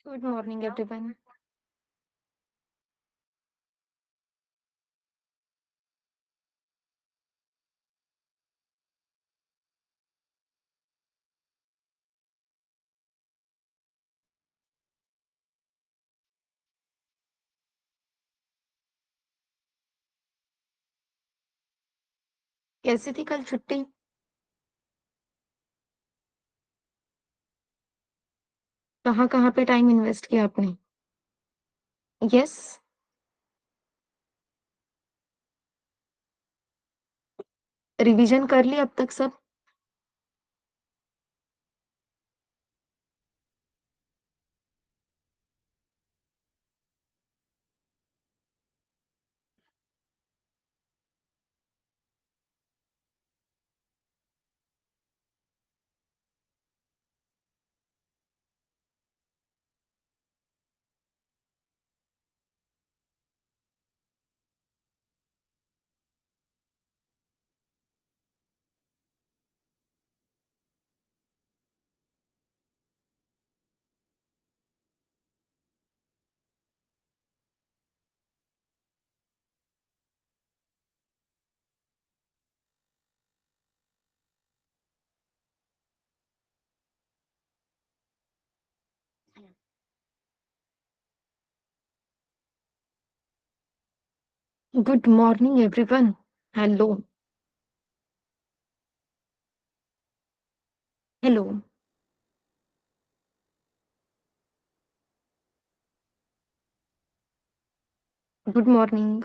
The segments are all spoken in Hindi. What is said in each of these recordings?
Good morning, everyone. कैसी थी कल छुट्टी? कहाँ-कहाँ पे टाइम इन्वेस्ट किया आपने? यस, रिवीजन कर ली अब तक सब? Good morning everyone. Hello, hello, good morning.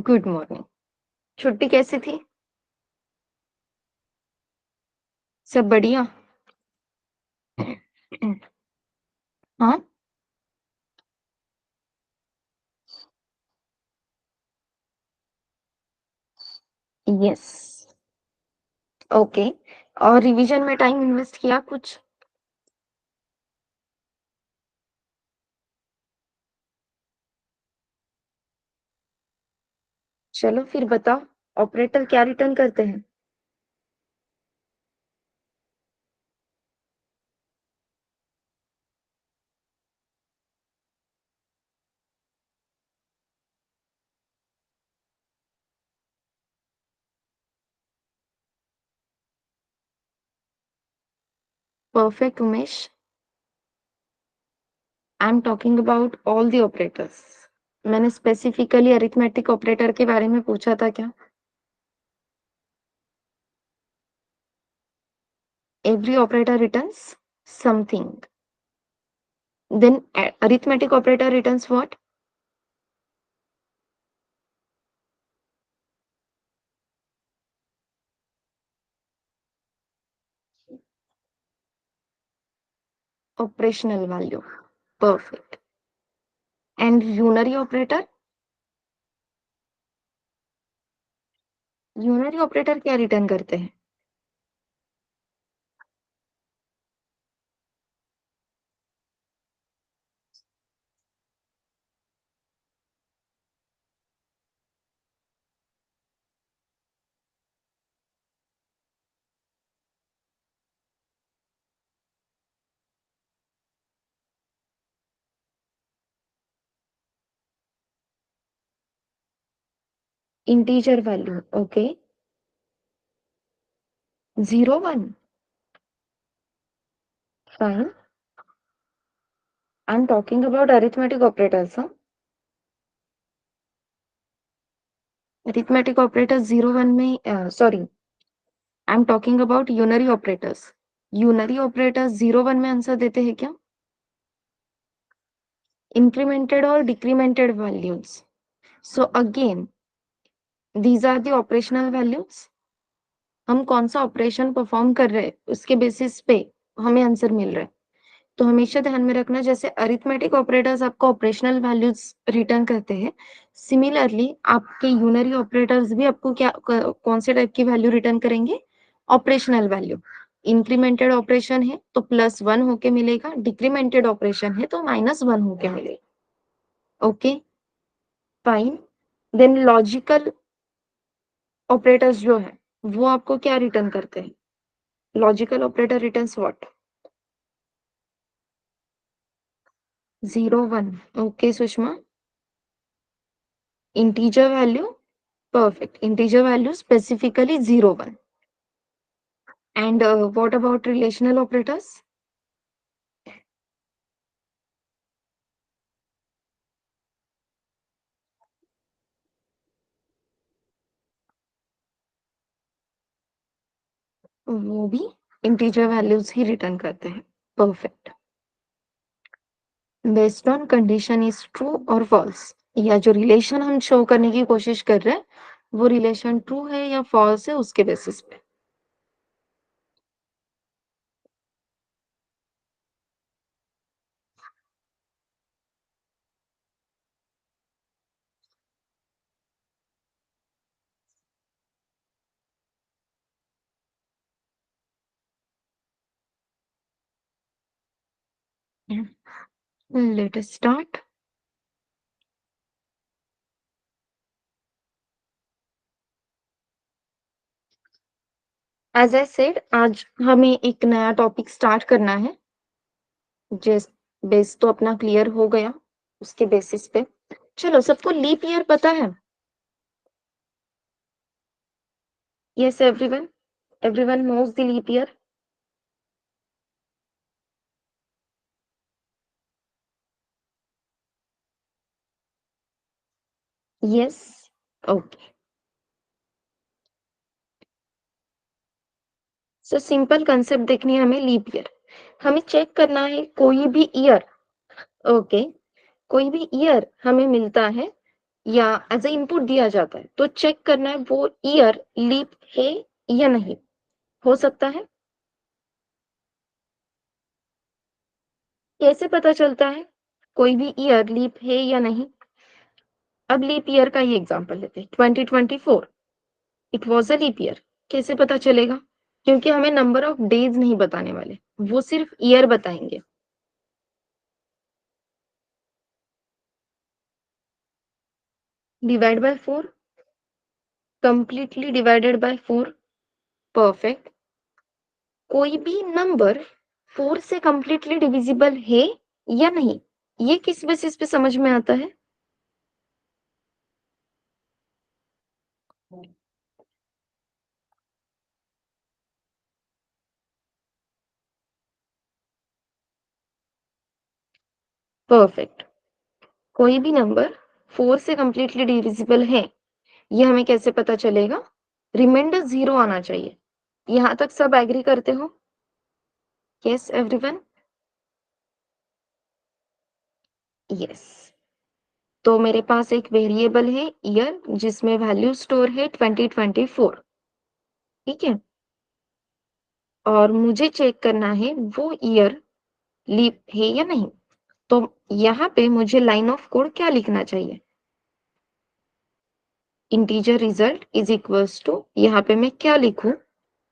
Good morning. छुट्टी कैसी थी? सब बढ़िया? हाँ, यस, ओके। और रिवीजन में टाइम इन्वेस्ट किया कुछ? चलो फिर बताओ, ऑपरेटर क्या रिटर्न करते हैं? Perfect Umesh. I am talking about all the operators. मैंने स्पेसिफिकली अरिथमेटिक ऑपरेटर के बारे में पूछा था क्या? Every operator returns something. Then arithmetic operator returns what? Operational value. Perfect. And unary operator? Unary operator क्या रिटर्न करते हैं? Integer value. Okay. 0, 1. Fine. I'm talking about arithmetic operators. Huh? Arithmetic operators 0, 1 में sorry. I'm talking about unary operators. Unary operators 0, 1 में आंसर देते हैं क्या? Incremented or decremented values. So again, these are the operational values. हम कौन सा ऑपरेशन परफॉर्म कर रहे हैं उसके बेसिस पे हमें आंसर मिल रहा है। तो हमेशा ध्यान में रखना, जैसे अरिथमेटिक ऑपरेटर्स आपको ऑपरेशनल वैल्यूज रिटर्न करते हैं, सिमिलरली आपके यूनरी ऑपरेटर्स भी आपको क्या कौन से टाइप की वैल्यू रिटर्न करेंगे? Operational value. इंक्रीमेंटेड ऑपरेशन है तो +1 होके मिलेगा, डिक्रीमेंटेड ऑपरेशन है तो -1 होके मिलेगा। Okay, fine. Then logical operators जो है वो आपको क्या रिटर्न करते हैं? Logical operator returns what? 0 1। Okay Sushma, integer value, perfect, integer value specifically 0 1। And what about relational operators? वो भी इंटीजर वैल्यूज ही रिटर्न करते हैं। Perfect. Based on condition is true और फॉल्स, या जो रिलेशन हम शो करने की कोशिश कर रहे हैं वो रिलेशन ट्रू है या फॉल्स है उसके बेसिस पे। Let us start. As I said, आज हमें एक नया टॉपिक स्टार्ट करना है। जिस बेस तो अपना क्लियर हो गया, उसके बेसिस पे चलो। सबको लीप ईयर पता है? Yes everyone, everyone knows the leap year. Yes, okay. So simple concept देखनी है हमें लीप ईयर। हमें चेक करना है कोई भी ईयर, ओके, कोई भी ईयर हमें मिलता है या एज ए इनपुट दिया जाता है तो चेक करना है वो ईयर लीप है या नहीं। हो सकता है? कैसे पता चलता है कोई भी ईयर लीप है या नहीं? अब लीप ईयर का ही एग्जांपल लेते हैं, 2024 it was a leap year. कैसे पता चलेगा? क्योंकि हमें नंबर ऑफ डेज नहीं बताने वाले, वो सिर्फ ईयर बताएंगे। Divide by 4, completely divided by 4। Perfect. कोई भी नंबर 4 से कंप्लीटली डिविजिबल है या नहीं, ये किस बेसिस पे समझ में आता है? परफेक्ट। कोई भी नंबर 4 से कंप्लीटली डिविजिबल है, ये हमें कैसे पता चलेगा? रिमाइंडर 0 आना चाहिए। यहां तक सब एग्री करते हो? Yes everyone? यस। तो मेरे पास एक वेरिएबल है ईयर जिसमें वैल्यू स्टोर है 2024, ठीक है। और मुझे चेक करना है वो ईयर लीप है या नहीं। तो यहाँ पे मुझे लाइन ऑफ कोड क्या लिखना चाहिए? Integer result is equals to, यहाँ पे मैं क्या लिखूं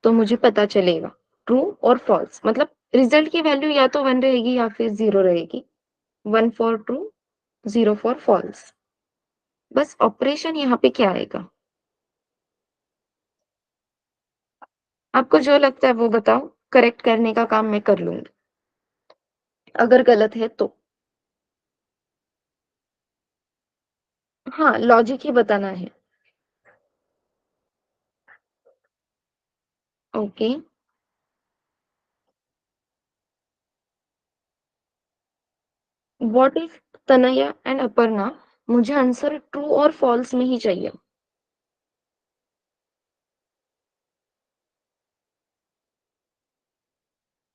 तो मुझे पता चलेगा ट्रू और फॉल्स। मतलब रिजल्ट की वैल्यू या तो 1 रहेगी या फिर 0 रहेगी। 1 फॉर ट्रू, 0 फॉर फॉल्स। बस ऑपरेशन यहाँ पे क्या आएगा? आपको जो लगता है वो बताओ, करेक्ट करने का काम मैं कर लूंगी अगर गलत है तो। हाँ, लॉजिक ही बताना है। Okay. What if Tanaya and Aparna? मुझे आंसर ट्रू और फॉल्स में ही चाहिए।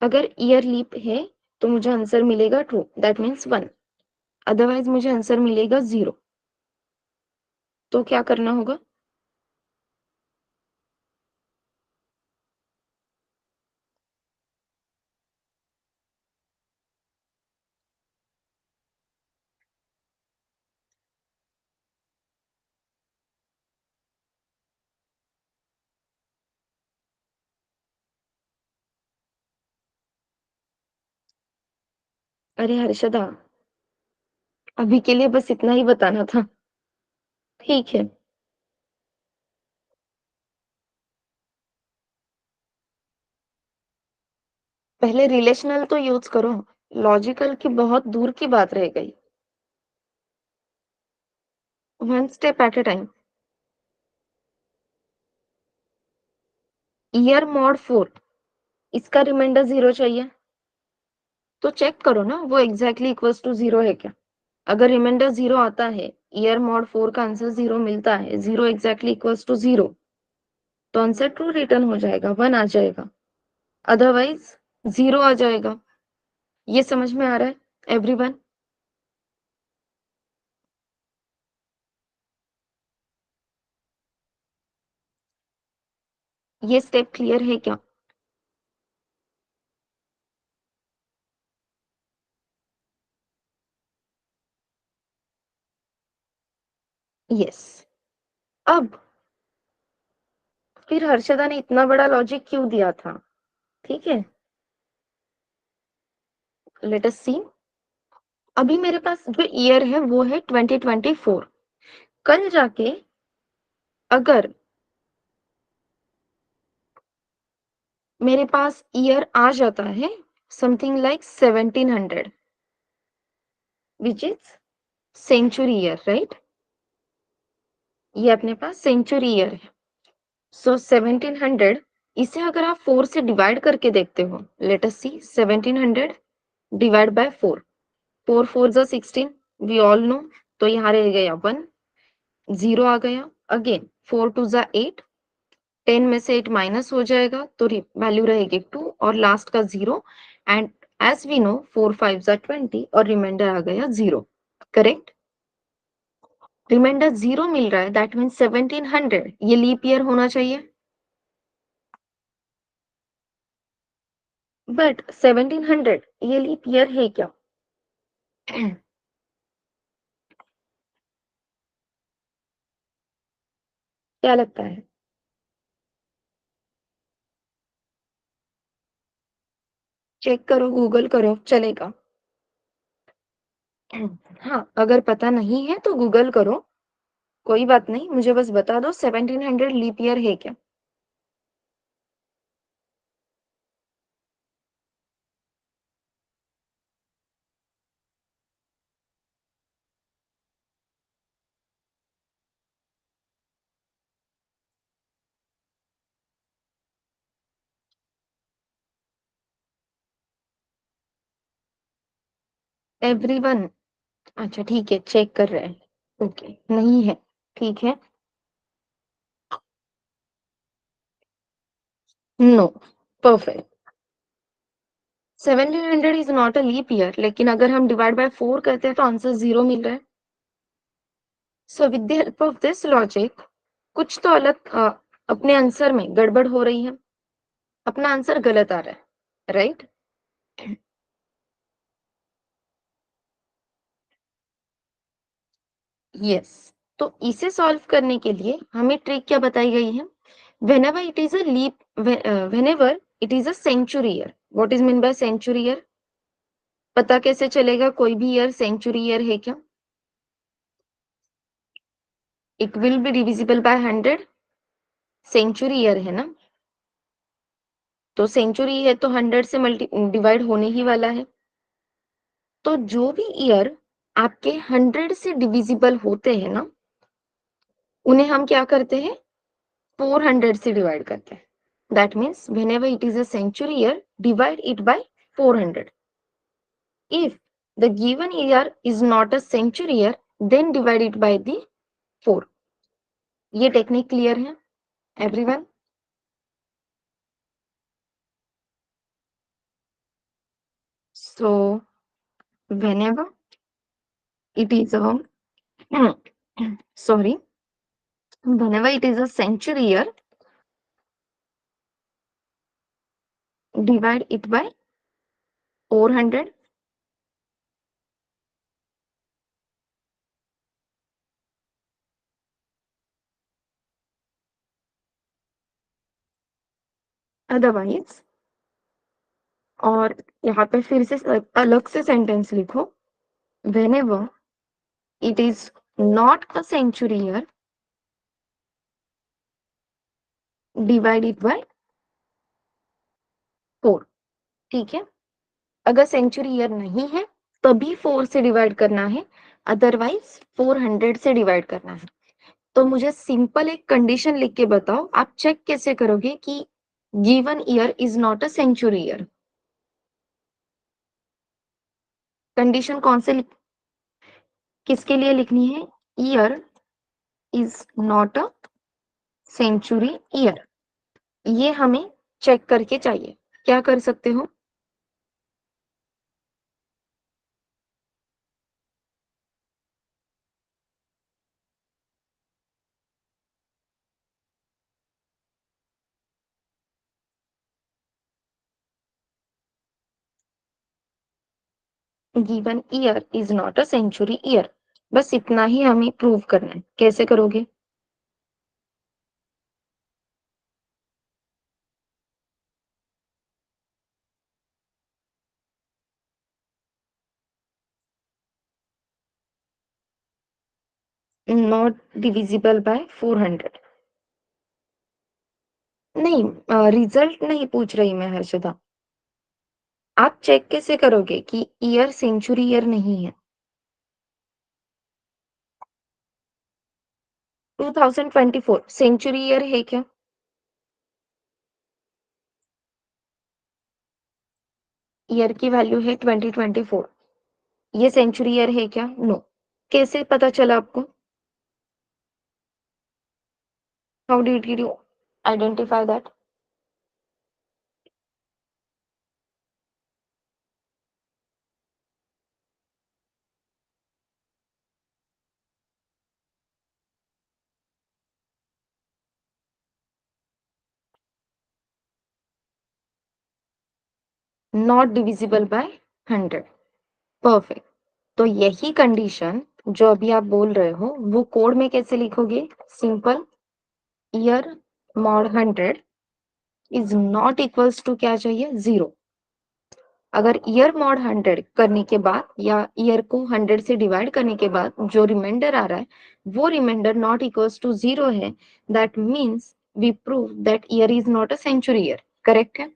अगर ईयर लीप है तो मुझे आंसर मिलेगा ट्रू, दैट मीन्स 1। अदरवाइज मुझे आंसर मिलेगा 0। तो क्या करना होगा? अरे हर्षदा, अभी के लिए बस इतना ही बताना था। ठीक है। पहले रिलेशनल तो यूज करो, लॉजिकल की बहुत दूर की बात रह गई। One step at a time. Year mod 4, इसका रिमाइंडर 0 चाहिए, तो चेक करो ना वो एग्जैक्टली इक्वल्स टू 0 है क्या। अगर रिमाइंडर 0 आता है, ईयर मॉड 4 का आंसर 0 मिलता है, 0 एग्जैक्टली इक्वल्स टू 0, तो आंसर ट्रू रिटर्न हो जाएगा, 1 आ जाएगा। अदरवाइज 0 आ जाएगा। ये समझ में आ रहा है एवरीवन? ये स्टेप क्लियर है क्या? यस। अब फिर हर्षदा ने इतना बड़ा लॉजिक क्यों दिया था? ठीक है, लेट अस सी। अभी मेरे पास जो ईयर है वो है 2024। कल जाके अगर मेरे पास ईयर आ जाता है something like 1700, which is century year, right? ये अपने पास सेंचुरी ईयर है। सो 1700, इसे अगर आप 4 से डिवाइड करके देखते हो, let us see 1700 divide by 4, 4 4 जा 16, वी ऑल नो। तो यहाँ रह गया 1, 0 आ गया। अगेन 4 2 जा 8, 10 में से 8 माइनस हो जाएगा तो वैल्यू रहेगी 2 और लास्ट का 0। एंड एज वी नो 4 5 जा 20 और रिमाइंडर आ गया 0। करेक्ट? रिमाइंडर 0 मिल रहा है, दैट मीन 1700 ये लीप ईयर होना चाहिए। बट 1700 ये लीप ईयर है क्या? क्या लगता है? चेक करो, गूगल करो, चलेगा। हाँ, अगर पता नहीं है तो गूगल करो, कोई बात नहीं, मुझे बस बता दो 1700 लीप ईयर है क्या। एवरीवन, अच्छा ठीक है, चेक कर रहे हैं। ओके, नहीं है। ठीक है। No. Perfect. 1700 is not a leap year, लेकिन अगर हम डिवाइड बाय 4 करते हैं तो आंसर 0 मिल रहा है। So with the help of this logic, कुछ तो अलग अपने आंसर में गड़बड़ हो रही है, अपना आंसर गलत आ रहा है, राइट? यस। तो इसे सॉल्व करने के लिए हमें ट्रिक क्या बताई गई है? whenever it is a leap whenever it is a century year, what is mean by century year? पता कैसे चलेगा कोई भी ईयर सेंचुरी ईयर है क्या? It will be divisible by 100। Century year है ना, तो सेंचुरी है तो 100 से मल्टी डिवाइड होने ही वाला है। तो जो भी ईयर आपके 100 से डिविजिबल होते हैं ना, उन्हें हम क्या करते हैं, 400 से डिवाइड करते हैं। That means whenever it is a century year, divide it by 400. If the given year is not a century year, then divide it by the 4. ये टेक्निक क्लियर है everyone? So whenever it is a sorry, whenever it is a century year, divide it by 400. Otherwise और यहाँ पे फिर से अलग से सेंटेंस लिखो, whenever it is not a century year, divided by 4। ठीक है, अगर सेंचुरी ईयर नहीं है तभी 4 से डिवाइड करना है, अदरवाइज 400 से डिवाइड करना है। तो मुझे सिंपल एक कंडीशन लिख के बताओ, आप चेक कैसे करोगे कि given year is not a century year? Condition कौन से किसके लिए लिखनी है? Year is not a century year, ये हमें चेक करके चाहिए। क्या कर सकते हो? Given year is not a century year, बस इतना ही हमें प्रूव करना है। कैसे करोगे? Not divisible by 400। नहीं, रिजल्ट नहीं पूछ रही मैं हर्षदा। आप चेक कैसे करोगे कि ईयर सेंचुरी ईयर नहीं है? 2024 सेंचुरी ईयर है क्या? ईयर की वैल्यू है 2024, ये सेंचुरी ईयर है क्या? नो। कैसे पता चला आपको? How did you identify that? Not divisible by 100। Perfect. तो यही कंडीशन जो अभी आप बोल रहे हो वो कोड में कैसे लिखोगे? Simple, year mod 100 is not equals to क्या चाहिए? 0। अगर ईयर मॉड 100 करने के बाद या ईयर को 100 से डिवाइड करने के बाद जो रिमाइंडर आ रहा है वो रिमाइंडर नॉट इक्वल्स टू 0 है, that means we prove that year is not a century year. Correct है?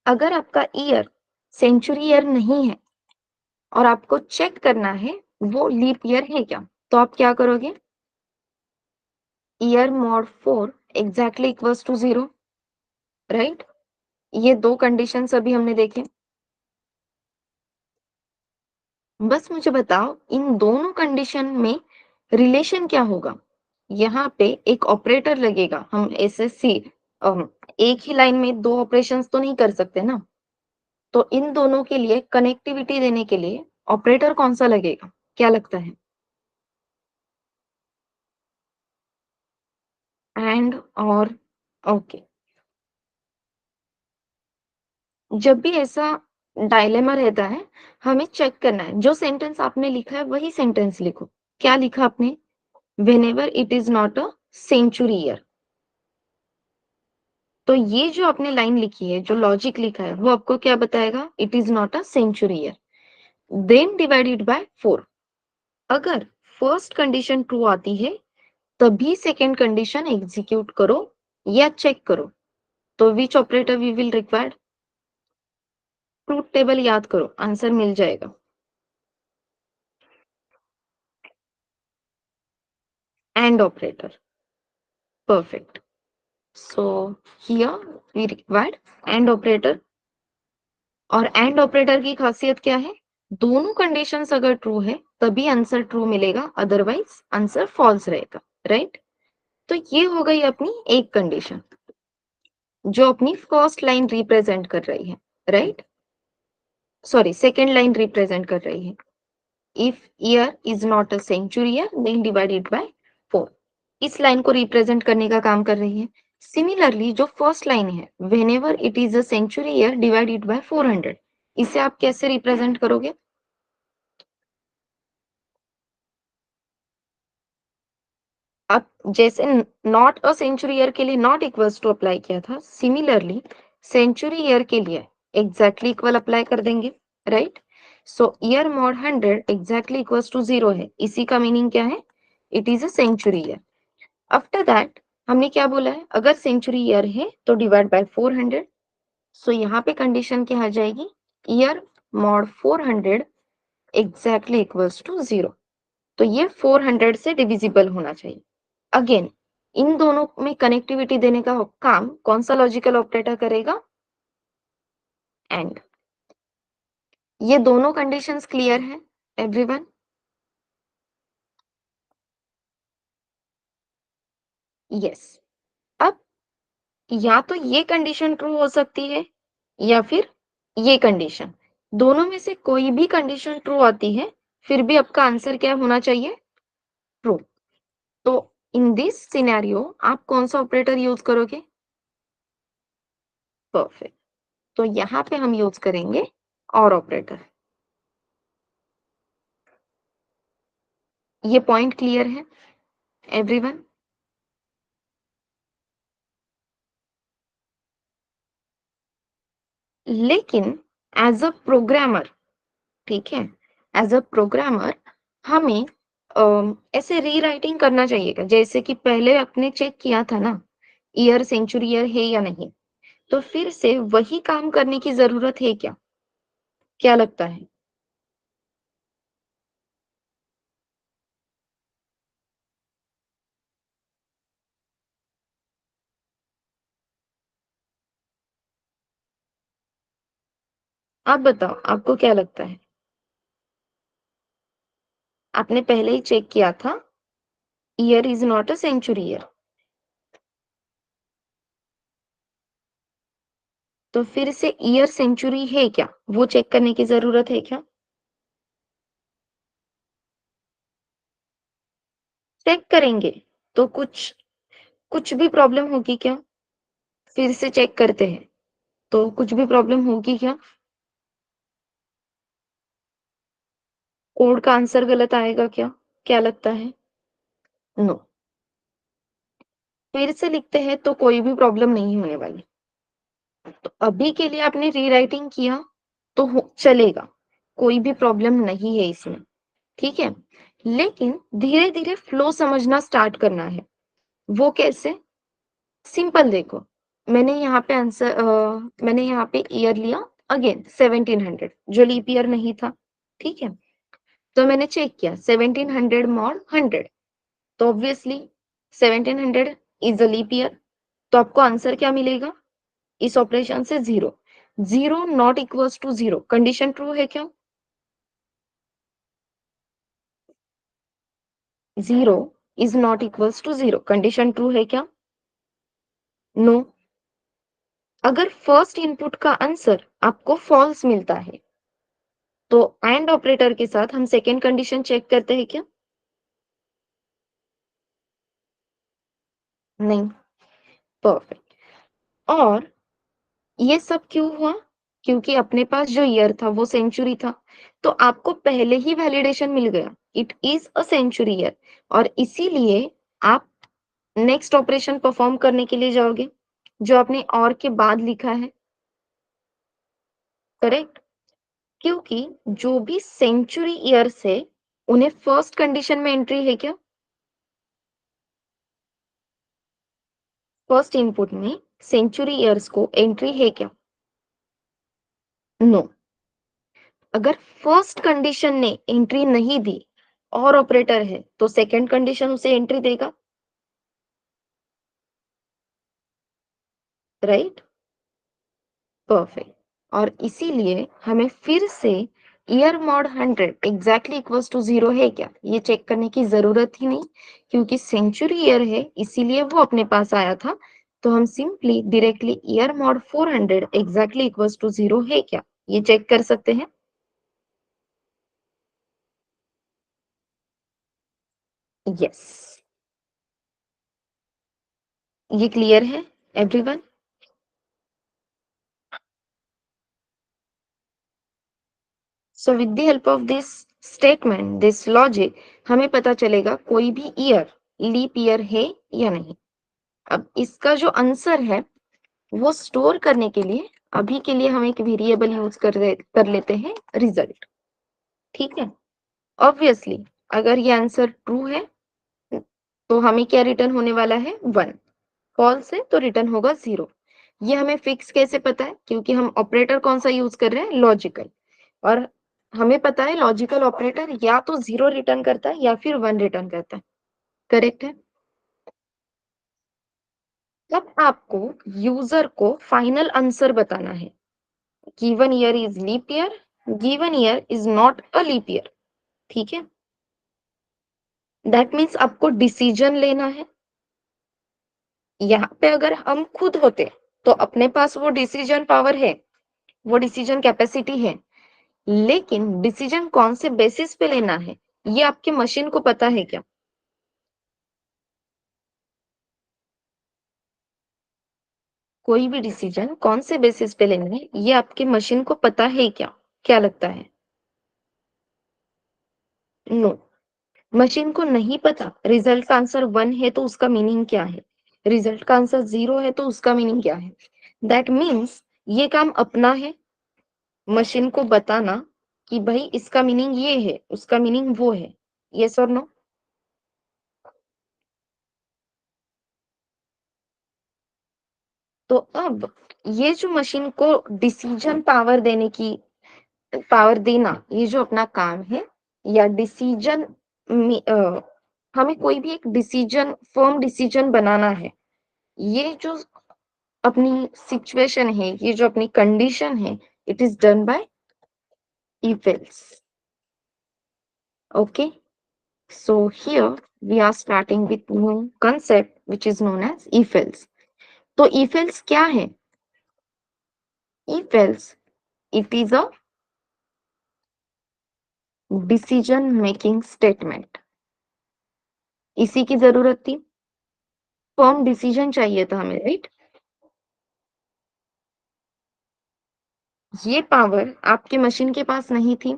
अगर आपका ईयर सेंचुरी ईयर नहीं है और आपको चेक करना है वो लीप ईयर है क्या, तो आप क्या करोगे? Year mod 4 exactly equals to 0, right? ये दो कंडीशन अभी हमने देखे। बस मुझे बताओ इन दोनों कंडीशन में रिलेशन क्या होगा? यहाँ पे एक ऑपरेटर लगेगा। हम एसएससी एक ही लाइन में दो ऑपरेशंस तो नहीं कर सकते ना, तो इन दोनों के लिए कनेक्टिविटी देने के लिए ऑपरेटर कौन सा लगेगा? क्या लगता है? एंड और ओके। जब भी ऐसा डायलेमा रहता है हमें चेक करना है, जो सेंटेंस आपने लिखा है वही सेंटेंस लिखो। क्या लिखा आपने? Whenever it is not a century year. तो ये जो आपने लाइन लिखी है, जो लॉजिक लिखा है, वो आपको क्या बताएगा? It is not a century year, then divided by 4। अगर फर्स्ट कंडीशन ट्रू आती है तभी सेकेंड कंडीशन एग्जीक्यूट करो या चेक करो। तो which operator we will required? Truth table याद करो, आंसर मिल जाएगा। And operator. Perfect. So here we required and operator. और एंड ऑपरेटर की खासियत क्या है? दोनों कंडीशंस अगर ट्रू है तभी आंसर ट्रू मिलेगा, अदरवाइज आंसर फॉल्स रहेगा, राइट? तो ये हो गई अपनी एक कंडीशन जो अपनी फर्स्ट लाइन रिप्रेजेंट कर रही है, right? Sorry, second line represent कर रही है। If year is not a century year then divided by 4, इस लाइन को रिप्रेजेंट करने का काम कर रही है। सिमिलरली जो फर्स्ट लाइन है, whenever it is a century year divided by 400, इसे आप कैसे रिप्रेजेंट करोगे? अब जैसे नॉट अ सेंचुरी ईयर के लिए नॉट इक्वल्स टू अप्लाई किया था, सिमिलरली सेंचुरी ईयर के लिए एग्जैक्टली इक्वल अप्लाई कर देंगे, right? So year mod 100 exactly equals to 0 है, इसी का मीनिंग क्या है? It is a century year. After that हमने क्या बोला है? अगर सेंचुरी ईयर है तो डिवाइड बाय 400। सो यहाँ पे कंडीशन क्या आ जाएगी? Year mod 400 exactly equals to 0। तो ये 400 से डिविजिबल होना चाहिए। अगेन इन दोनों में कनेक्टिविटी देने का काम कौन सा लॉजिकल ऑपरेटर करेगा? एंड। ये दोनों कंडीशंस क्लियर है एवरीवन? यस। अब या तो ये कंडीशन ट्रू हो सकती है या फिर ये कंडीशन, दोनों में से कोई भी कंडीशन ट्रू आती है, फिर भी आपका आंसर क्या होना चाहिए? ट्रू। तो इन दिस सिनेरियो आप कौन सा ऑपरेटर यूज करोगे? परफेक्ट। तो यहाँ पे हम यूज करेंगे और ऑपरेटर। ये पॉइंट क्लियर है एवरीवन? लेकिन एज अ प्रोग्रामर, ठीक है, एज अ प्रोग्रामर हमें ऐसे रीराइटिंग करना चाहिए जैसे कि पहले आपने चेक किया था ना, ईयर सेंचुरी ईयर है या नहीं, तो फिर से वही काम करने की जरूरत है क्या? क्या लगता है? आप बताओ, आपको क्या लगता है? आपने पहले ही चेक किया था, year is not a century year, तो फिर से ईयर सेंचुरी है क्या, वो चेक करने की जरूरत है क्या? चेक करेंगे तो कुछ कुछ भी प्रॉब्लम होगी क्या? फिर से चेक करते हैं तो कुछ भी प्रॉब्लम होगी क्या? कोड का आंसर गलत आएगा क्या? क्या लगता है? नो। फिर से लिखते हैं तो कोई भी प्रॉब्लम नहीं होने वाली। तो अभी के लिए आपने रीराइटिंग किया तो चलेगा, कोई भी प्रॉब्लम नहीं है इसमें, ठीक है। लेकिन धीरे धीरे फ्लो समझना स्टार्ट करना है। वो कैसे? सिंपल देखो, मैंने यहाँ पे ईयर लिया, अगेन 1700 जो लीप ईयर नहीं था, ठीक है। तो मैंने चेक किया 1700 मॉड 100, तो obviously 1700 is a leap year, तो आपको आंसर क्या मिलेगा इस ऑपरेशन से? 0। 0 not equals to 0, condition true है क्या? 0 is not equals to 0, condition true है क्या? नो। अगर फर्स्ट इनपुट का आंसर आपको फॉल्स मिलता है तो एंड ऑपरेटर के साथ हम सेकेंड कंडीशन चेक करते हैं क्या? नहीं। परफेक्ट। और ये सब क्यों हुआ? क्योंकि अपने पास जो ईयर था वो सेंचुरी था, तो आपको पहले ही वैलिडेशन मिल गया, it is a century year, और इसीलिए आप नेक्स्ट ऑपरेशन परफॉर्म करने के लिए जाओगे जो आपने और के बाद लिखा है, करेक्ट? क्योंकि जो भी सेंचुरी ईयर्स है उन्हें फर्स्ट कंडीशन में एंट्री है क्या? फर्स्ट इनपुट में सेंचुरी ईयर्स को एंट्री है क्या? नो। अगर फर्स्ट कंडीशन ने एंट्री नहीं दी और ऑपरेटर है तो सेकंड कंडीशन उसे एंट्री देगा, राइट? परफेक्ट। और इसीलिए हमें फिर से year mod 100 exactly equals to 0 है क्या ये चेक करने की जरूरत ही नहीं, क्योंकि सेंचुरी ईयर है इसीलिए वो अपने पास आया था। तो हम simply directly year mod 400 exactly equals to 0 है क्या ये चेक कर सकते हैं। यस। ये क्लियर है everyone? So with the help of this statement, this logic, हमें पता चलेगा कोई भी ईयर लीप ईयर है या नहीं। अब इसका जो आंसर है वो स्टोर करने के लिए अभी के लिए हम एक वेरिएबल यूज कर लेते हैं रिजल्ट। ठीक है, ऑब्वियसली अगर ये आंसर ट्रू है तो हमें क्या रिटर्न होने वाला है 1, फॉल्स है तो रिटर्न होगा 0। ये हमें फिक्स कैसे पता है, क्योंकि हम ऑपरेटर कौन सा यूज कर रहे हैं, लॉजिकल, और हमें पता है लॉजिकल ऑपरेटर या तो 0 रिटर्न करता है या फिर 1 रिटर्न करता है। करेक्ट है। अब आपको यूजर को फाइनल आंसर बताना है। Given year is leap year, given year is not a leap year. ठीक है, दैट मीन्स आपको डिसीजन लेना है। यहाँ पे अगर हम खुद होते तो अपने पास वो डिसीजन पावर है, वो डिसीजन कैपेसिटी है, लेकिन डिसीजन कौन से बेसिस पे लेना है ये आपके मशीन को पता है क्या? कोई भी डिसीजन कौन से बेसिस पे लेना है ये आपके मशीन को पता है क्या? क्या लगता है? नो, मशीन को नहीं पता। रिजल्ट का आंसर 1 है तो उसका मीनिंग क्या है, रिजल्ट का आंसर 0 है तो उसका मीनिंग क्या है। दैट मीन्स ये काम अपना है, मशीन को बताना कि भाई इसका मीनिंग ये है, उसका मीनिंग वो है। यस और नो? तो अब ये जो मशीन को डिसीजन पावर देना, ये जो अपना काम है, या डिसीजन हमें कोई भी एक डिसीजन, फर्म डिसीजन बनाना है, ये जो अपनी सिचुएशन है, ये जो अपनी कंडीशन है, it is done by if else. Okay, so here we are starting with new concept which is known as if else. तो if else क्या है? If else, it is a decision making statement. इसी की जरूरत थी, फर्म डिसीजन चाहिए था हमें, राइट? ये पावर आपके मशीन के पास नहीं थी,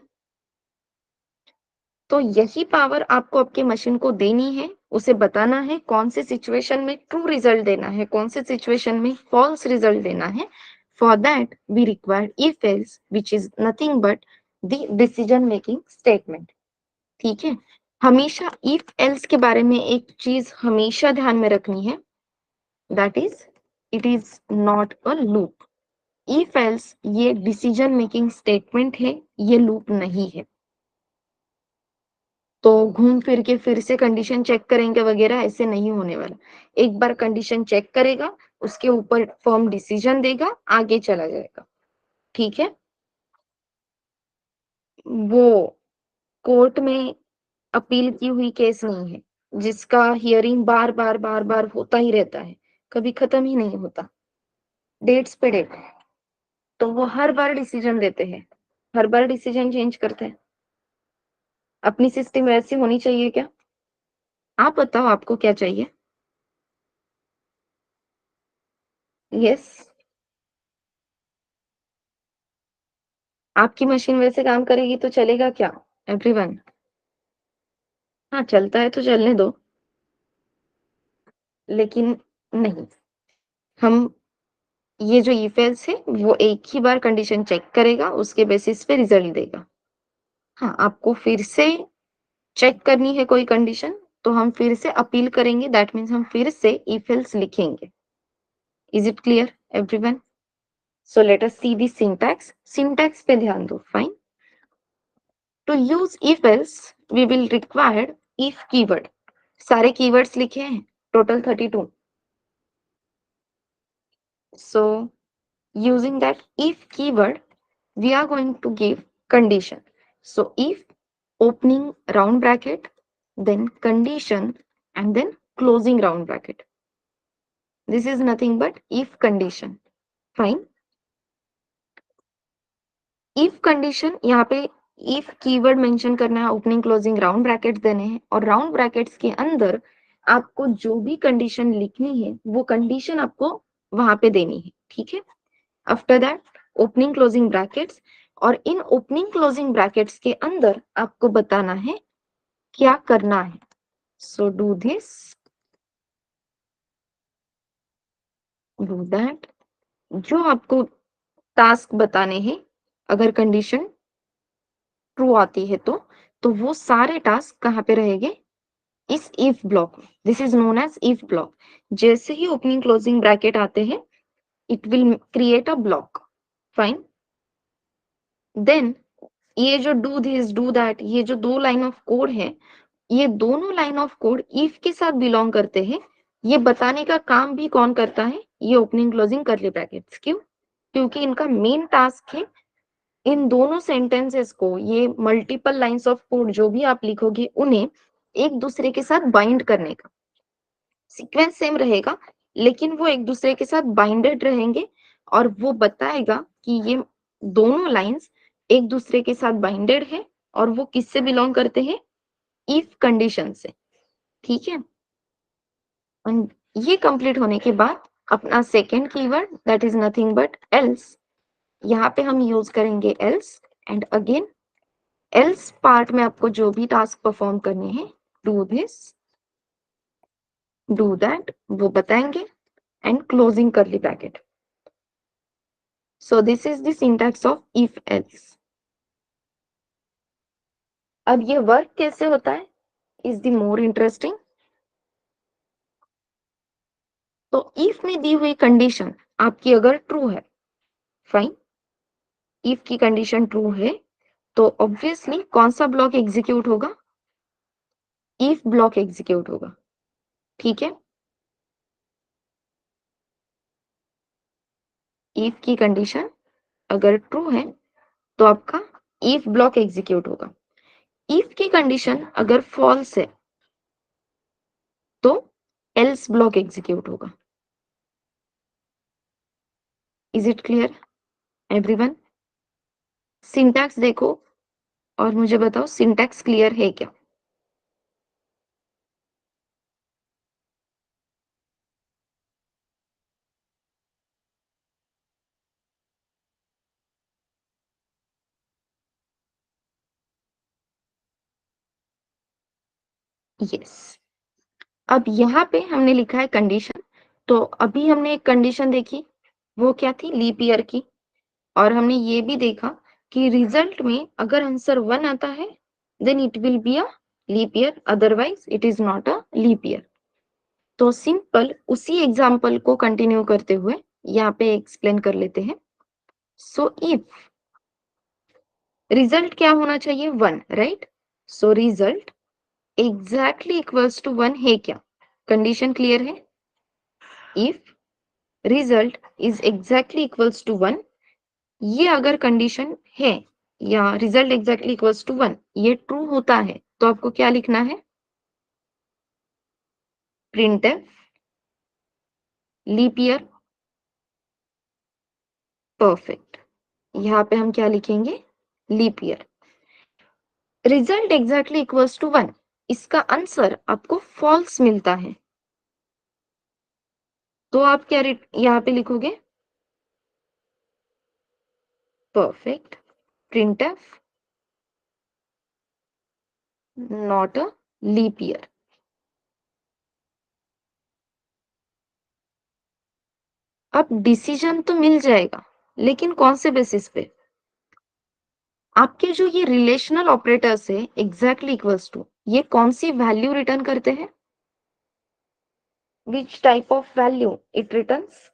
तो यही पावर आपको आपके मशीन को देनी है। उसे बताना है कौन से सिचुएशन में ट्रू रिजल्ट देना है, कौन से सिचुएशन में फॉल्स रिजल्ट देना है। For that we require if else which is nothing but the decision making statement. ठीक है, हमेशा इफ एल्स के बारे में एक चीज हमेशा ध्यान में रखनी है, that is it is not a loop. If else ये डिसीजन मेकिंग स्टेटमेंट है, ये लूप नहीं है। तो घूम फिर के फिर से कंडीशन चेक करेंगे वगैरह, ऐसे नहीं होने वाला। एक बार कंडीशन चेक करेगा, उसके ऊपर फर्म डिसीजन देगा, आगे चला जाएगा। ठीक है, वो कोर्ट में अपील की हुई केस नहीं है जिसका हियरिंग बार बार होता ही रहता है, कभी खत्म ही नहीं होता, डेट्स पे डेट। तो वो हर बार डिसीजन देते हैं, हर बार डिसीजन चेंज करते हैं। अपनी सिस्टम वैसी होनी चाहिए क्या? आप बताओ आपको क्या चाहिए? यस, आपकी मशीन वैसे काम करेगी तो चलेगा क्या एवरीवन? हाँ, चलता है तो चलने दो, लेकिन नहीं, हम ये जो if else है वो एक ही बार कंडीशन चेक करेगा, उसके बेसिस पे रिजल्ट देगा। हाँ, आपको फिर से चेक करनी है कोई कंडीशन तो हम फिर से अपील करेंगे, दैट मीन्स हम फिर से if else लिखेंगे। Is it clear everyone? So let us see the syntax पे ध्यान दो। Fine, to use if else we will require if keyword. सारे कीवर्ड्स लिखे हैं, total 32। So using that if keyword, we are going to give condition. So if opening round bracket, then condition, and then closing round bracket. This is nothing but if condition. Fine. If condition, यहाँ पे if कीवर्ड मेंशन करना है, ओपनिंग क्लोजिंग राउंड ब्रैकेट्स देने हैं, और राउंड ब्रैकेट्स के अंदर आपको जो भी कंडीशन लिखनी है वो कंडीशन आपको वहां पे देनी है। ठीक है, after that opening closing brackets, और इन ओपनिंग क्लोजिंग ब्रैकेट्स के अंदर आपको बताना है क्या करना है। So do this, do that. जो आपको टास्क बताने हैं, अगर कंडीशन ट्रू आती है तो वो सारे टास्क कहाँ पे रहेंगे? इस इफ ब्लॉक में। This is known as if block. जैसे ही ओपनिंग क्लोजिंग ब्रैकेट आते हैं, it will create a block. Fine. Then ये जो डू दिस डू दैट, ये जो दो लाइन ऑफ कोड है, ये दोनों लाइन ऑफ कोड इफ के साथ बिलोंग करते हैं। ये बताने का काम भी कौन करता है? ये ओपनिंग क्लोजिंग कर्ली ब्रैकेट्स। क्यों? क्योंकि इनका मेन टास्क है इन दोनों सेंटेंसेस को, ये मल्टीपल लाइंस ऑफ कोड जो भी आप लिखोगे उन्हें एक दूसरे के साथ बाइंड करने का। सीक्वेंस सेम रहेगा, लेकिन वो एक दूसरे के साथ बाइंडेड रहेंगे, और वो बताएगा कि ये दोनों लाइंस एक दूसरे के साथ बाइंडेड है और वो किससे बिलोंग करते हैं? इफ कंडीशन से। ठीक है। And ये कंप्लीट होने के बाद अपना second keyword, that is nothing but else, यहाँ पे हम यूज करेंगे else. And again else part में आपको जो भी टास्क परफॉर्म करने हैं, डू दिस, डू दैट, वो बताएंगे। And closing curly bracket. So this is the syntax of if else. अब ये वर्क कैसे होता है इज द मोर इंटरेस्टिंग। तो इफ में दी हुई कंडीशन आपकी अगर ट्रू है, फाइन, इफ की कंडीशन ट्रू है तो ऑब्वियसली कौन सा ब्लॉक एग्जीक्यूट होगा? इफ ब्लॉक एग्जीक्यूट होगा। ठीक है। इफ की कंडीशन अगर ट्रू है तो आपका इफ ब्लॉक एग्जीक्यूट होगा। इफ की कंडीशन अगर फॉल्स है तो एल्स ब्लॉक एग्जीक्यूट होगा। Is it clear everyone? Syntax देखो और मुझे बताओ सिंटैक्स क्लियर है क्या? यस। अब यहाँ पे हमने लिखा है कंडीशन। तो अभी हमने एक कंडीशन देखी, वो क्या थी? लीप ईयर की। और हमने ये भी देखा कि रिजल्ट में अगर आंसर 1 आता है then it will be a leap year, otherwise it is not a leap year. तो सिंपल उसी एग्जांपल को कंटिन्यू करते हुए यहाँ पे एक्सप्लेन कर लेते हैं। सो इफ रिजल्ट क्या होना चाहिए? 1, right? So result exactly equals to 1 है क्या? कंडीशन क्लियर है? If result is exactly equals to 1, ये अगर कंडीशन है या रिजल्ट एग्जैक्टली इक्वल्स टू 1 ये ट्रू होता है तो आपको क्या लिखना है? Printf leap year. परफेक्ट। यहाँ पे हम क्या लिखेंगे? Leap year. Result exactly equals to 1, इसका आंसर आपको फॉल्स मिलता है तो आप क्या यहाँ पे लिखोगे? Perfect. Printf not a leap year. अब डिसीजन तो मिल जाएगा, लेकिन कौन से बेसिस पे? आपके जो ये रिलेशनल ऑपरेटर्स है एग्जैक्टली इक्वल्स टू, ये कौन सी वैल्यू रिटर्न करते हैं? Which type of value it returns?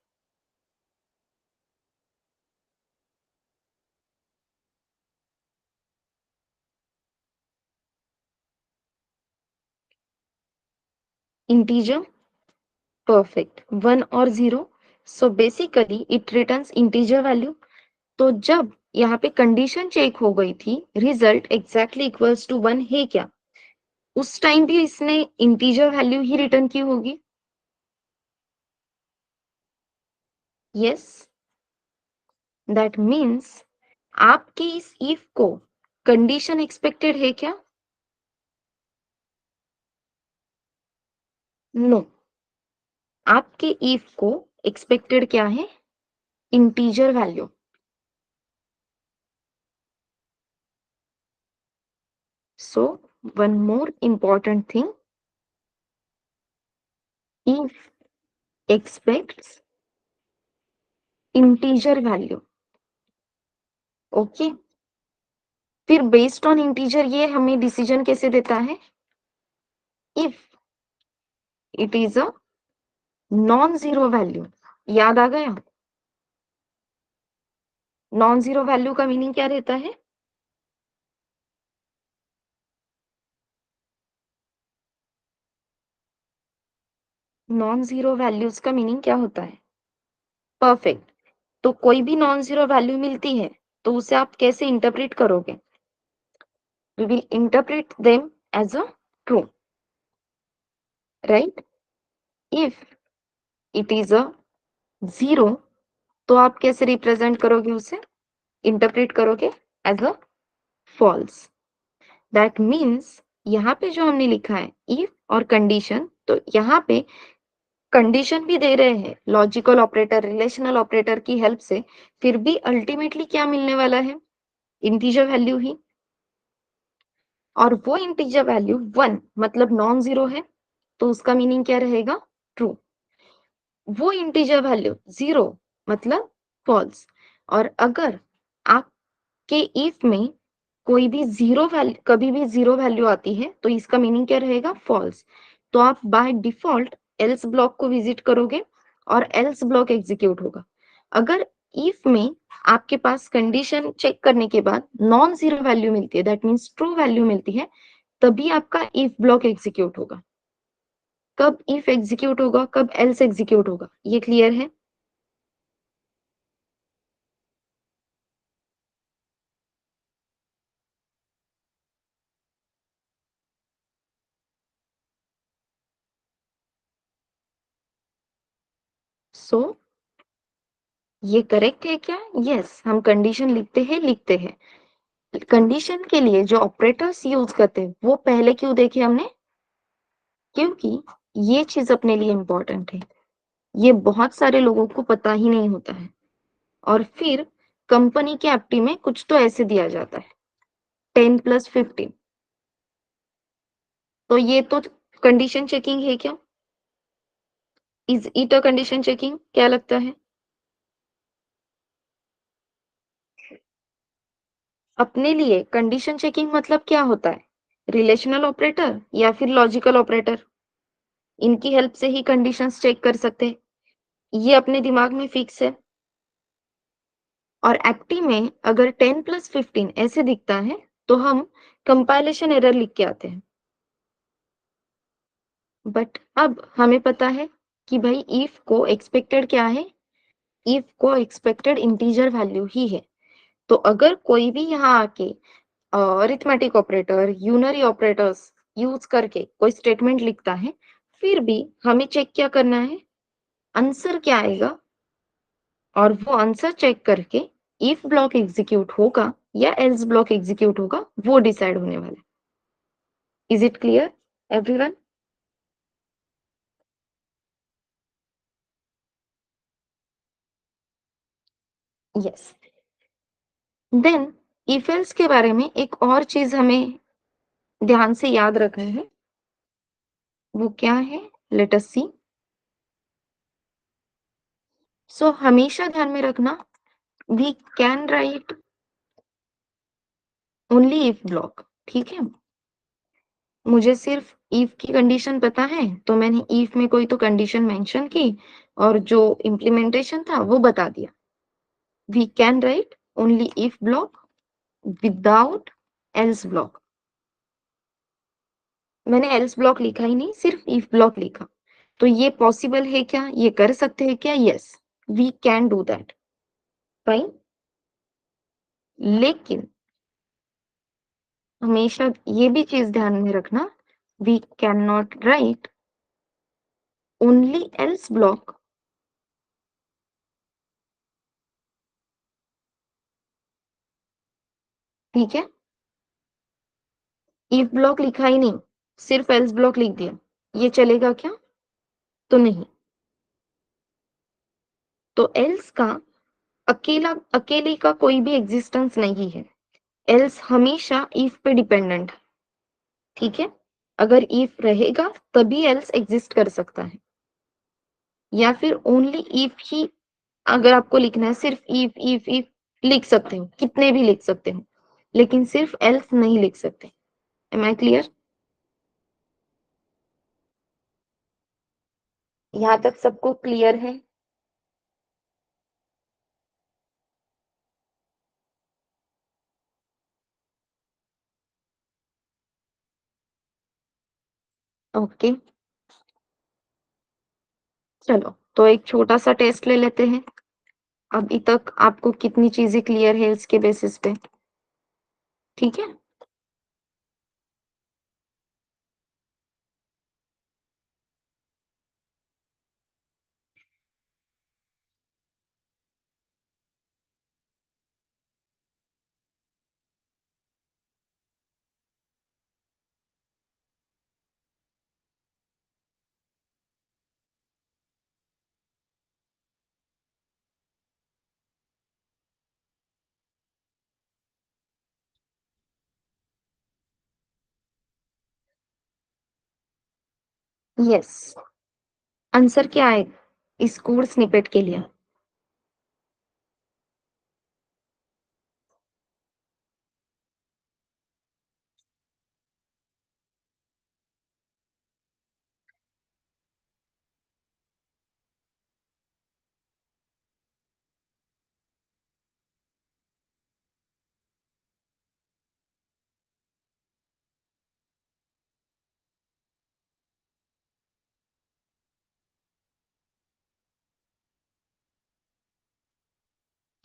Integer. Perfect. 1 और 0। So basically it returns integer value. तो जब यहाँ पे कंडीशन चेक हो गई थी रिजल्ट एग्जैक्टली इक्वल्स टू 1 है क्या, उस टाइम भी इसने इंटीजर वैल्यू ही रिटर्न की होगी। यस, दैट मीन्स आपके इस इफ को कंडीशन एक्सपेक्टेड है क्या? नो, आपके इफ को एक्सपेक्टेड क्या है? Integer value. So one more important thing, if expects integer value. Okay, फिर बेस्ड ऑन इंटीजर ये हमें डिसीजन कैसे देता है? If it is a non zero value. याद आ गया? नॉन जीरो वैल्यू का मीनिंग क्या रहता है? नॉन जीरो वैल्यूज का मीनिंग क्या होता है? परफेक्ट। तो कोई भी नॉन जीरो वैल्यू मिलती है तो उसे आप कैसे इंटरप्रेट करोगे? We will interpret them as a true, right? If it is a zero तो आप कैसे रिप्रेजेंट करोगे उसे, इंटरप्रेट करोगे as a false. That means यहाँ पे जो हमने लिखा है इफ और कंडीशन, तो यहाँ पे कंडीशन भी दे रहे हैं लॉजिकल ऑपरेटर, रिलेशनल ऑपरेटर की हेल्प से, फिर भी अल्टीमेटली क्या मिलने वाला है? इंटीजर वैल्यू ही। और वो इंटीजर वैल्यू 1 मतलब नॉन जीरो है, तो उसका मीनिंग क्या रहेगा? ट्रू। वो इंटीजर वैल्यू 0 मतलब फॉल्स। और अगर आपके इफ में कोई भी जीरो वैल्यू, कभी भी जीरो वैल्यू आती है तो इसका मीनिंग क्या रहेगा? फॉल्स। तो आप बाय डिफॉल्ट एल्स ब्लॉक को विजिट करोगे और एल्स ब्लॉक एग्जीक्यूट होगा। अगर इफ में आपके पास कंडीशन चेक करने के बाद नॉन जीरो वैल्यू मिलती है, दैट मीन्स ट्रू वैल्यू मिलती है, तभी आपका इफ ब्लॉक एग्जीक्यूट होगा। कब इफ एग्जीक्यूट होगा, कब एल्स एग्जीक्यूट होगा, ये क्लियर है? सो ये करेक्ट है क्या? यस, हम कंडीशन लिखते हैं। कंडीशन के लिए जो ऑपरेटर्स यूज करते हैं वो पहले क्यों देखे हमने? क्योंकि ये चीज अपने लिए इंपॉर्टेंट है। ये बहुत सारे लोगों को पता ही नहीं होता है। और फिर कंपनी के एप्टी में कुछ तो ऐसे दिया जाता है 10+15। तो ये तो कंडीशन चेकिंग है क्या? Is it a condition checking? क्या लगता है? अपने लिए कंडीशन चेकिंग मतलब क्या होता है? रिलेशनल ऑपरेटर या फिर लॉजिकल ऑपरेटर, इनकी हेल्प से ही कंडीशंस चेक कर सकते हैं। ये अपने दिमाग में फिक्स है। और एप्टी में अगर 10+15 ऐसे दिखता है तो हम कंपाइलेशन एरर लिख के आते हैं। बट अब हमें पता है कि भाई इफ को एक्सपेक्टेड क्या है? इफ को एक्सपेक्टेड इंटीजर वैल्यू ही है। तो अगर कोई भी यहाँ आके arithmetic operator, unary operators use करके कोई स्टेटमेंट लिखता है, फिर भी हमें चेक क्या करना है? आंसर क्या आएगा? और वो आंसर चेक करके इफ ब्लॉक एग्जीक्यूट होगा या एल्स ब्लॉक एग्जीक्यूट होगा, वो डिसाइड होने वाला है। Is it clear everyone? Yes. Then if else के बारे में एक और चीज हमें ध्यान से याद रखना है। वो क्या है? लेट अस सी। सो हमेशा ध्यान में रखना, we can write only if block. ठीक है? मुझे सिर्फ इफ की कंडीशन पता है तो मैंने इफ में कोई तो कंडीशन मेंशन की और जो इम्प्लीमेंटेशन था वो बता दिया। We can write only if block without else block. मैंने एल्स ब्लॉक लिखा ही नहीं, सिर्फ इफ ब्लॉक लिखा। तो ये पॉसिबल है क्या? ये कर सकते हैं क्या? Yes, we can do that. Fine. लेकिन हमेशा ये भी चीज ध्यान में रखना, we can not write only else block. ठीक है? इफ ब्लॉक लिखा ही नहीं, सिर्फ एल्स ब्लॉक लिख दिया, ये चलेगा क्या? तो नहीं। तो एल्स का अकेले का कोई भी एग्जिस्टेंस नहीं है। एल्स हमेशा इफ पे डिपेंडेंट है। ठीक है? अगर इफ रहेगा तभी एल्स एग्जिस्ट कर सकता है। या फिर ओनली इफ ही अगर आपको लिखना है, सिर्फ इफ लिख सकते हो, कितने भी लिख सकते हो, लेकिन सिर्फ एल्स नहीं लिख सकते। Am I clear? यहाँ तक सबको क्लियर है? ओके, चलो तो एक छोटा सा टेस्ट ले लेते हैं। अभी तक आपको कितनी चीजें क्लियर है उसके बेसिस पे, ठीक है? यस। आंसर क्या है इस कोड स्निपेट के लिए?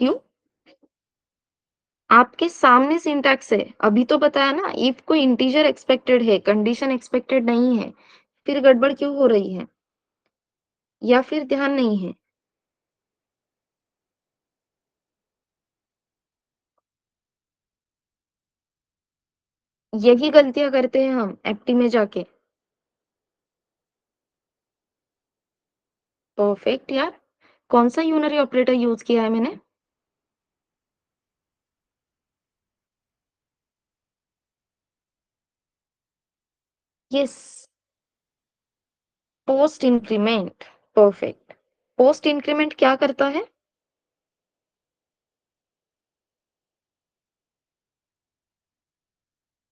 क्यों? आपके सामने सिंटैक्स है, अभी तो बताया ना, इफ कोई इंटीजर एक्सपेक्टेड है, कंडीशन एक्सपेक्टेड नहीं है, फिर गड़बड़ क्यों हो रही है? या फिर ध्यान नहीं है? यही गलतियां करते हैं हम एप्टी में जाके। परफेक्ट यार। कौन सा यूनरी ऑपरेटर यूज किया है मैंने? Yes, post increment. Perfect. Post increment क्या करता है?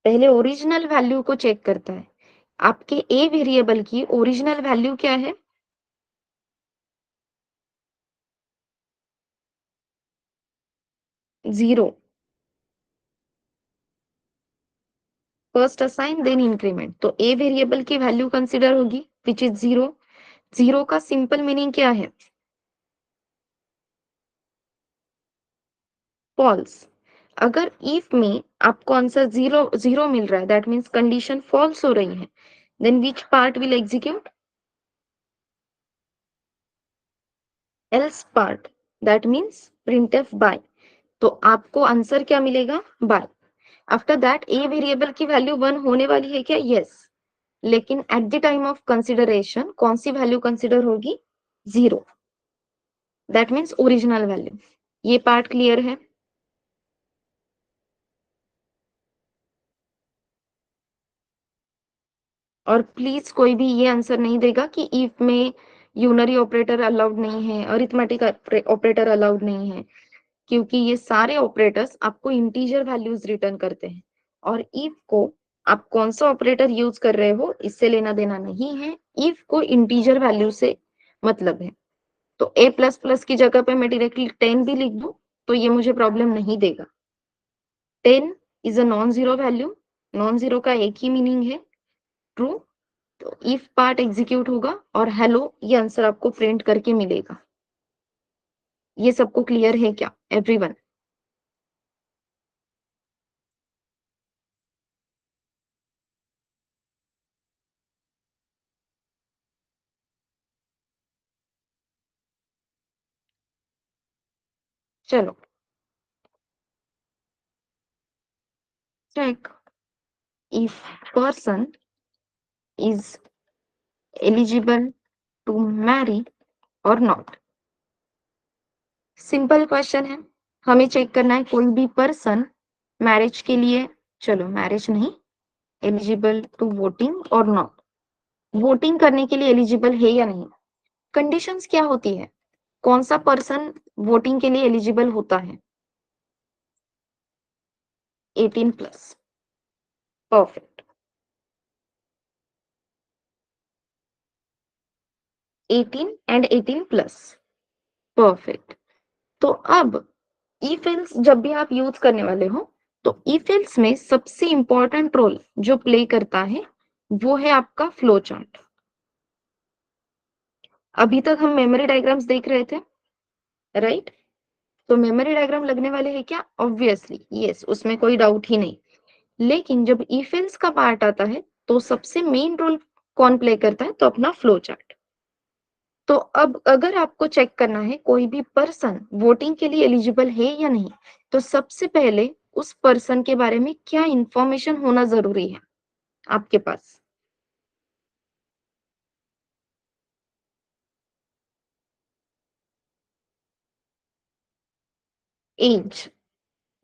पहले ओरिजिनल वैल्यू को चेक करता है। आपके ए वेरिएबल की ओरिजिनल वैल्यू क्या है? 0। फर्स्ट असाइन देन इंक्रीमेंट, तो ए वेरिएबल की वैल्यू कंसिडर होगी विच इज 0। 0 का सिंपल मीनिंग क्या है? फॉल्स। अगर इफ में आपको आंसर 0 0 मिल रहा है, दैट मीन्स कंडीशन फॉल्स हो रही है, then which part will execute? Else part, that means printf bye. तो आपको आंसर क्या मिलेगा? Bye. After that a variable की वैल्यू 1 होने वाली है क्या? यस। लेकिन at the time of consideration कौन सी वैल्यू कंसिडर होगी? 0। That means original value. ये पार्ट क्लियर है? और प्लीज कोई भी ये आंसर नहीं देगा कि इफ में यूनरी ऑपरेटर अलाउड नहीं है, अरिथमेटिक ऑपरेटर अलाउड नहीं है, क्योंकि ये सारे ऑपरेटर्स आपको इंटीजर वैल्यूज रिटर्न करते हैं। और इफ को आप कौन सा ऑपरेटर यूज कर रहे हो इससे लेना देना नहीं है, इफ को इंटीजर वैल्यू से मतलब है। तो ए प्लस प्लस की जगह पे मैं डायरेक्टली 10 भी लिख दूं तो ये मुझे प्रॉब्लम नहीं देगा। 10 is a non zero value. Non zero का एक ही मीनिंग है, ट्रू। तो इफ पार्ट एग्जीक्यूट होगा और हेलो ये आंसर आपको प्रिंट करके मिलेगा। ये सबको क्लियर है क्या एवरीवन? चलो check if person is eligible to marry or not। Simple question है, हमें चेक करना है कोई भी पर्सन मैरिज के लिए, चलो मैरिज नहीं, एलिजिबल टू वोटिंग और नॉट, वोटिंग करने के लिए एलिजिबल है या नहीं। कंडीशंस क्या होती है? कौन सा पर्सन वोटिंग के लिए एलिजिबल होता है? 18 plus. Perfect. 18 and 18 plus. Perfect. तो अब इफ एल्स जब भी आप यूज करने वाले हो, तो इफ एल्स में सबसे इंपॉर्टेंट रोल जो प्ले करता है वो है आपका फ्लो चार्ट। अभी तक हम मेमोरी डायग्राम्स देख रहे थे, राइट? तो मेमोरी डायग्राम लगने वाले हैं क्या? ऑब्वियसली यस, उसमें कोई डाउट ही नहीं। लेकिन जब इफ एल्स का पार्ट आता है तो सबसे मेन रोल कौन प्ले करता है? तो अपना फ्लो चार्ट। तो अब अगर आपको चेक करना है कोई भी पर्सन वोटिंग के लिए एलिजिबल है या नहीं, तो सबसे पहले उस पर्सन के बारे में क्या इंफॉर्मेशन होना जरूरी है आपके पास? एज।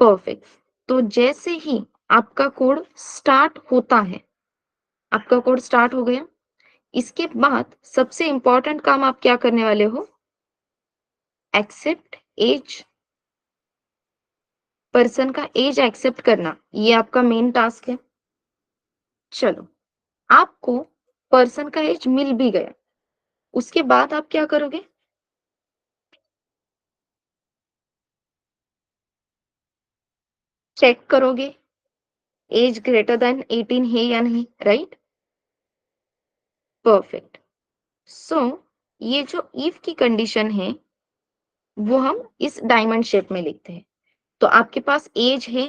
परफेक्ट। तो जैसे ही आपका कोड स्टार्ट होता है, आपका कोड स्टार्ट हो गया, इसके बाद सबसे इंपॉर्टेंट काम आप क्या करने वाले हो? Accept age. पर्सन का एज एक्सेप्ट करना, ये आपका मेन टास्क है। चलो, आपको पर्सन का एज मिल भी गया, उसके बाद आप क्या करोगे? चेक करोगे एज ग्रेटर देन 18 है या नहीं, राइट? परफेक्ट। सो ये जो इफ की कंडीशन है वो हम इस डायमंड शेप में लिखते हैं। तो आपके पास एज है,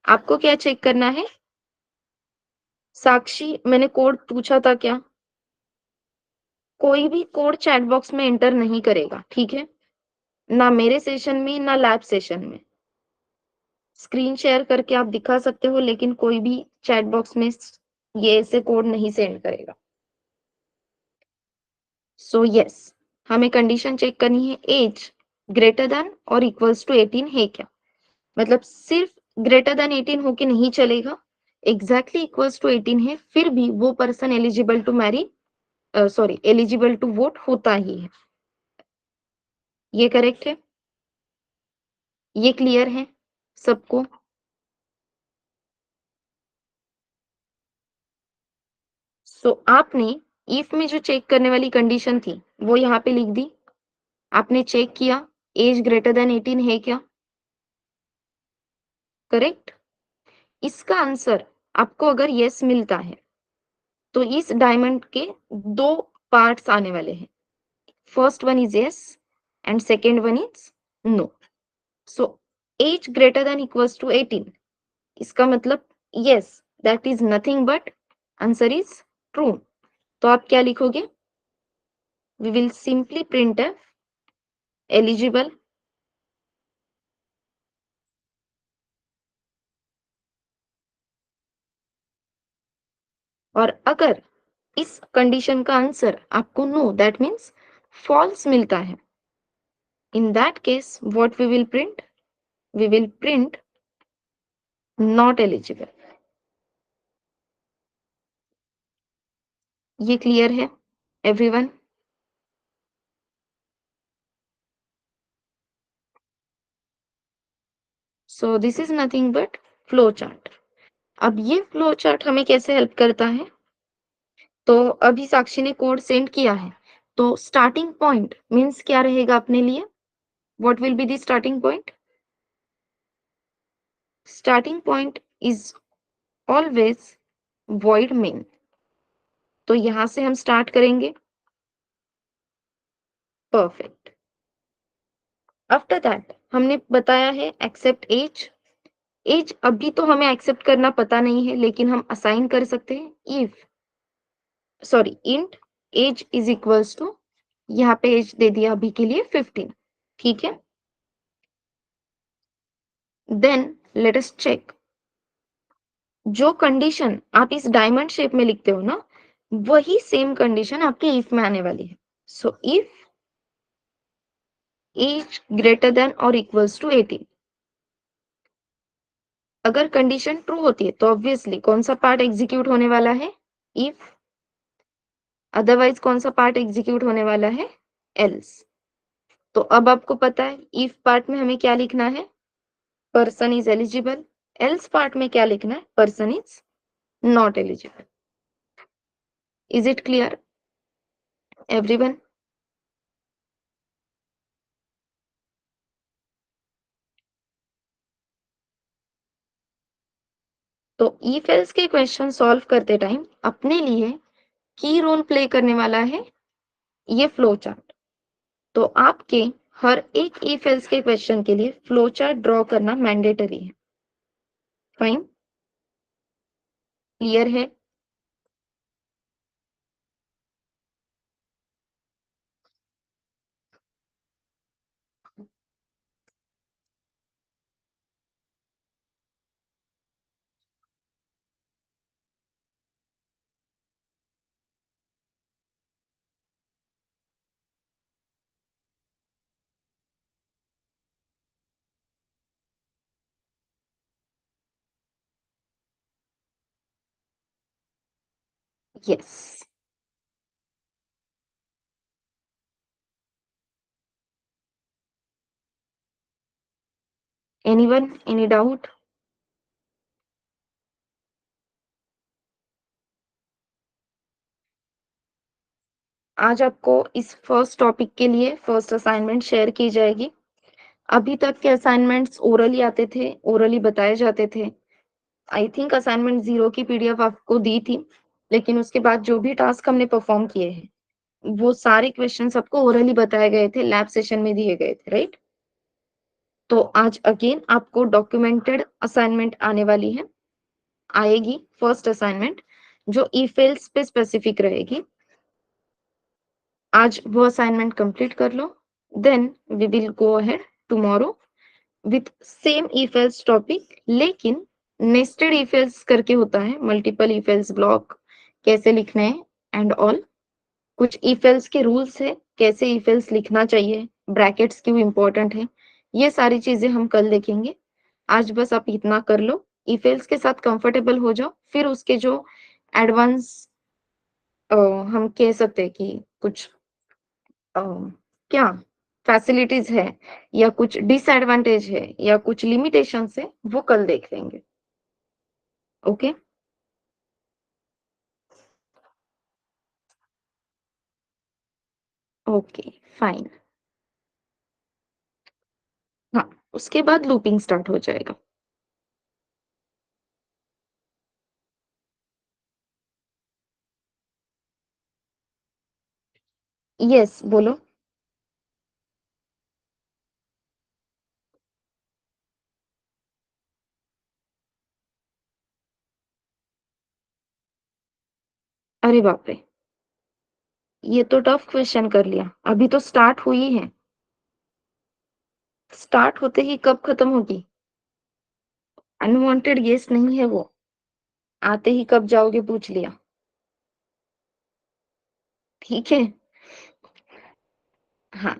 आपको क्या चेक करना है? साक्षी, मैंने कोड पूछा था क्या? कोई भी कोड चैट बॉक्स में एंटर नहीं करेगा, ठीक है? ना मेरे सेशन में ना लैब सेशन में। स्क्रीन शेयर करके आप दिखा सकते हो, लेकिन कोई भी चैट बॉक्स में ये ऐसे कोड नहीं सेंड करेगा। सो यस, हमें कंडीशन चेक करनी है एज ग्रेटर देन और इक्वल्स टू 18 है क्या? मतलब सिर्फ ग्रेटर देन 18 होके नहीं चलेगा, एग्जैक्टली इक्वल्स टू 18 है फिर भी वो person eligible to marry, sorry eligible to vote होता ही है। ये करेक्ट है? ये क्लियर है सबको? सो आपने इफ में जो चेक करने वाली कंडीशन थी वो यहाँ पे लिख दी। आपने चेक किया एज ग्रेटर देन 18 है क्या? करेक्ट। इसका आंसर आपको अगर यस मिलता है तो इस डायमंड के दो पार्ट्स आने वाले हैं। First one is yes and second one is no. So age greater than equals to 18, इसका मतलब yes, that is nothing but answer is true. तो आप क्या लिखोगे? We will simply print eligible. और अगर इस कंडीशन का आंसर आपको नो, दैट मीन्स फॉल्स मिलता है, in that case what we will print? We will print not eligible. ये क्लियर है everyone? So this is nothing but flow chart. अब ये फ्लो चार्ट हमें कैसे हेल्प करता है? तो अभी साक्षी ने कोड सेंड किया है, तो स्टार्टिंग पॉइंट मीन्स क्या रहेगा अपने लिए? What will be the starting point? Starting point is always void main। तो यहां से हम स्टार्ट करेंगे। परफेक्ट। आफ्टर दैट हमने बताया है एक्सेप्ट एज। एज अभी तो हमें एक्सेप्ट करना पता नहीं है, लेकिन हम असाइन कर सकते हैं if, sorry int age is equals to, यहाँ पे एज दे दिया अभी के लिए 15, ठीक है? देन लेट अस चेक, जो कंडीशन आप इस डायमंड शेप में लिखते हो ना, वही सेम कंडीशन आपके इफ में आने वाली है। So if age greater than और इक्वल्स टू 18, अगर कंडीशन ट्रू होती है तो ऑब्वियसली कौन सा पार्ट एग्जीक्यूट होने वाला है? इफ। अदरवाइज कौन सा पार्ट एग्जीक्यूट होने वाला है? एल्स। तो अब आपको पता है इफ पार्ट में हमें क्या लिखना है? Person is eligible. Else part में क्या लिखना है? Person is not eligible. Is it clear everyone? तो इफ एल्स के क्वेश्चन सॉल्व करते टाइम अपने लिए की रोल प्ले करने वाला है ये फ्लो चार्ट। तो आपके हर एक इफ एल्स के क्वेश्चन के लिए फ्लो चार्ट ड्रॉ करना मैंडेटरी है। फाइन, क्लियर है? यस। Anyone, any doubt? आज आपको इस फर्स्ट टॉपिक के लिए फर्स्ट असाइनमेंट शेयर की जाएगी। अभी तक के असाइनमेंट्स ओरली आते थे, ओरली बताए जाते थे। आई थिंक असाइनमेंट 0 की पीडीएफ आपको दी थी, लेकिन उसके बाद जो भी टास्क हमने परफॉर्म किए हैं, वो सारे क्वेश्चन आपको ओरली बताए गए थे, लैब सेशन में दिए गए थे, राइट? तो आज अगेन आपको डॉक्यूमेंटेड असाइनमेंट आने वाली है, आएगी फर्स्ट असाइनमेंट, जो ई फेल्स पे स्पेसिफिक रहेगी। आज वो असाइनमेंट कंप्लीट कर लो, then we will go ahead tomorrow with same if else topic, लेकिन नेस्टेड if else करके होता है, मल्टीपल if else ब्लॉक कैसे लिखने हैं एंड ऑल। कुछ if else के रूल्स है, कैसे if else लिखना चाहिए, ब्रैकेट्स क्यों इंपॉर्टेंट है, ये सारी चीजें हम कल देखेंगे। आज बस आप इतना कर लो, if else के साथ कंफर्टेबल हो जाओ, फिर उसके जो एडवांस हम कह सकते हैं कि कुछ अ, क्या फैसिलिटीज है या कुछ डिसएडवांटेज है या कुछ लिमिटेशंस है, वो कल देख लेंगे। ओके? Okay, fine. हाँ, उसके बाद लूपिंग स्टार्ट हो जाएगा। यस, बोलो। अरे बाप रे, ये तो टफ क्वेश्चन कर लिया। अभी तो स्टार्ट हुई है, स्टार्ट होते ही कब खत्म होगी? अनवांटेड गेस नहीं है वो, आते ही कब जाओगे पूछ लिया। ठीक है। हाँ,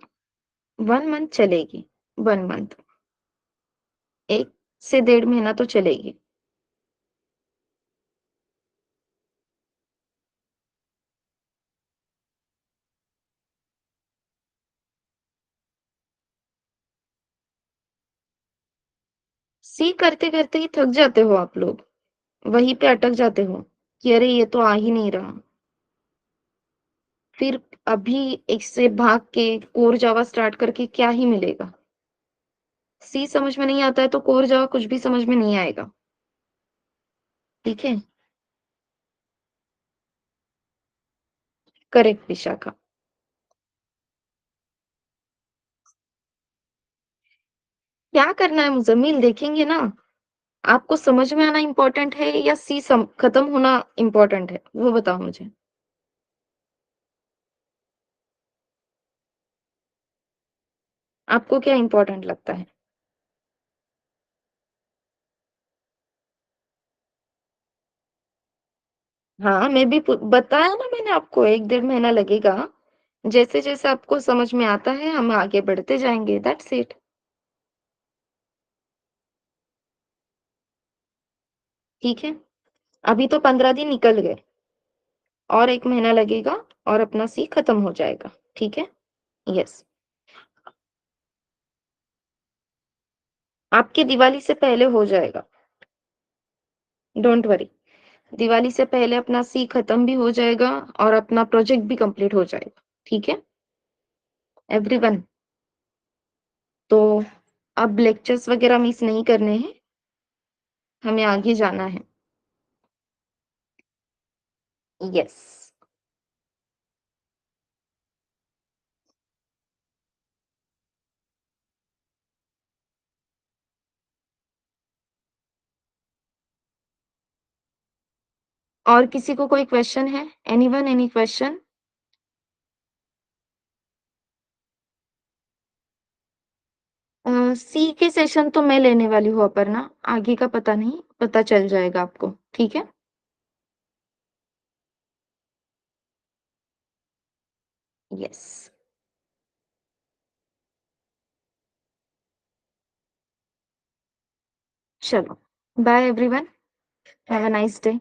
1 मंथ चलेगी। 1 मंथ, 1 से 1.5 महीना तो चलेगी। सी करते करते ही थक जाते हो आप लोग, वहीं पे अटक जाते हो कि अरे ये तो आ ही नहीं रहा। फिर अभी इससे भाग के कोर जावा स्टार्ट करके क्या ही मिलेगा? सी समझ में नहीं आता है तो कोर जावा कुछ भी समझ में नहीं आएगा। ठीक है? करेक्ट विशाखा। क्या करना है मुजम्मिल, देखेंगे ना। आपको समझ में आना इम्पोर्टेंट है या सी खत्म होना इम्पोर्टेंट है, वो बताओ मुझे। आपको क्या इम्पोर्टेंट लगता है? हाँ, मैं भी बताया ना मैंने आपको, 1 डेढ़ महीना लगेगा। जैसे जैसे आपको समझ में आता है हम आगे बढ़ते जाएंगे, दैट्स इट। ठीक है? अभी तो 15 दिन निकल गए, और 1 महीना लगेगा। और अपना सी खत्म हो जाएगा, ठीक है? यस। आपकी दिवाली से पहले हो जाएगा, डोंट वरी। दिवाली से पहले अपना सी खत्म भी हो जाएगा और अपना प्रोजेक्ट भी कंप्लीट हो जाएगा, ठीक है? एवरीवन, तो अब लेक्चर्स वगैरह मिस नहीं करने हैं, हमें आगे जाना है। यस। और किसी को कोई क्वेश्चन है? Anyone, any question? सी के सेशन तो मैं लेने वाली हूँ अपर्णा, आगे का पता नहीं, पता चल जाएगा आपको, ठीक है? यस। चलो, bye everyone, have a nice day.